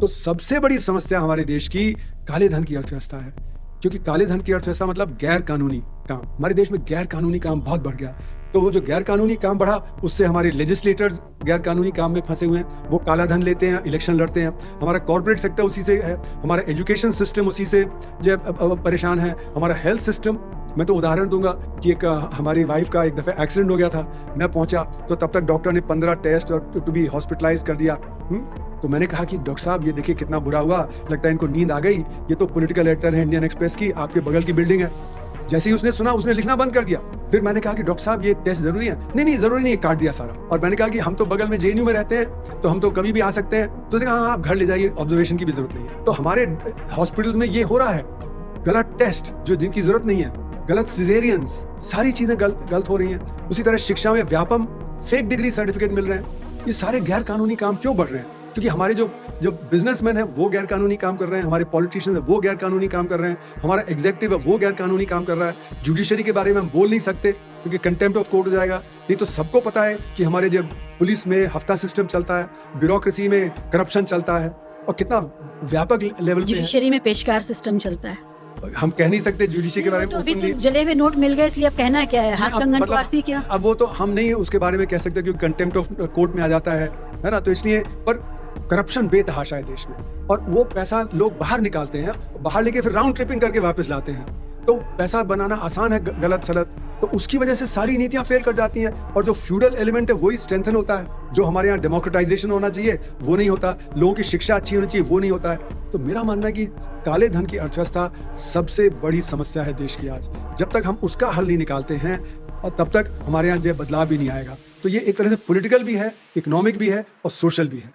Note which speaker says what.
Speaker 1: तो सबसे बड़ी समस्या हमारे देश की काले धन की अर्थव्यवस्था है, क्योंकि काले धन की अर्थव्यवस्था मतलब गैर कानूनी काम। हमारे देश में गैर कानूनी काम बहुत बढ़ गया, तो वो जो गैर कानूनी काम बढ़ा उससे हमारे लेजिस्लेटर्स गैर कानूनी काम में फंसे हुए हैं, वो काला धन लेते हैं, इलेक्शन लड़ते हैं। हमारा कॉर्पोरेट सेक्टर उसी से है, हमारा एजुकेशन सिस्टम उसी से जो परेशान है, हमारा हेल्थ सिस्टम। मैं तो उदाहरण दूंगा कि एक हमारी वाइफ का एक दफ़ा एक्सीडेंट हो गया था, मैं पहुंचा तो तब तक डॉक्टर ने 15 टेस्ट और टू बी हॉस्पिटलाइज कर दिया। तो मैंने कहा कि डॉक्टर साहब ये देखिए कितना बुरा हुआ, लगता है इनको नींद आ गई, ये तो पॉलिटिकल एडिटर है इंडियन एक्सप्रेस की, आपके बगल की बिल्डिंग है। जैसे ही उसने सुना उसने लिखना बंद कर दिया। फिर मैंने कहा कि डॉक्टर साहब ये टेस्ट जरूरी है? नहीं जरूरी नहीं, काट दिया सारा। और मैंने कहा कि हम तो बगल में जेएनयू में रहते हैं, तो हम तो कभी भी आ सकते हैं। तो उसने कहा हाँ आप घर ले जाइए, ऑब्जर्वेशन की भी जरूरत नहीं है। तो हमारे हॉस्पिटल में ये हो रहा है, गलत टेस्ट जो जिनकी जरूरत नहीं है, गलत सिजेरियंस, सारी चीजें गलत हो रही हैं। उसी तरह शिक्षा में व्यापम फेक डिग्री सर्टिफिकेट मिल रहे हैं। ये सारे गैर कानूनी काम क्यों बढ़ रहे हैं? क्योंकि हमारे जो बिजनेसमैन है वो गैर कानूनी काम कर रहे हैं, हमारे पॉलिटिशियंस है वो गैर कानूनी काम कर रहे हैं, हमारा एग्जीक्यूटिव है वो गैर कानूनी काम कर रहा है। जुडिशरी के बारे में हम बोल नहीं सकते क्योंकि कंटेम्प्ट ऑफ कोर्ट हो जाएगा। नहीं तो सबको पता है कि हमारे जो पुलिस में हफ्ता सिस्टम चलता है, ब्यूरोक्रेसी में करप्शन चलता है और कितना व्यापक लेवल पे
Speaker 2: जुडिशरी में पेशकार सिस्टम चलता है।
Speaker 1: हम कह नहीं सकते जुडिशरी के बारे में।
Speaker 2: तो अभी तो जले हुए नोट मिल गए, इसलिए अब कहना क्या है? हाथ कंगन को आरसी क्या?
Speaker 1: अब वो तो हम नहीं उसके बारे में कह सकते क्योंकि कंटेम्प्ट ऑफ कोर्ट में आ जाता है ना। तो इसलिए पर करप्शन बेतहाशा है देश में, और वो पैसा लोग बाहर निकालते हैं, बाहर लेके फिर राउंड ट्रिपिंग करके वापस लाते हैं। तो पैसा बनाना आसान है गलत सलत, तो उसकी वजह से सारी नीतियां फेल कर जाती हैं। और जो फ्यूडल एलिमेंट है वही स्ट्रेंथन होता है। जो हमारे यहाँ डेमोक्रेटाइजेशन होना चाहिए वो नहीं होता, लोगों की शिक्षा अच्छी होनी चाहिए वो नहीं होता है। तो मेरा मानना है कि काले धन की अर्थव्यवस्था सबसे बड़ी समस्या है देश की आज। जब तक हम उसका हल नहीं निकालते हैं और तब तक हमारे यहाँ जो बदलाव भी नहीं आएगा। तो ये एक तरह से पॉलिटिकल भी है, इकोनॉमिक भी है और सोशल भी है।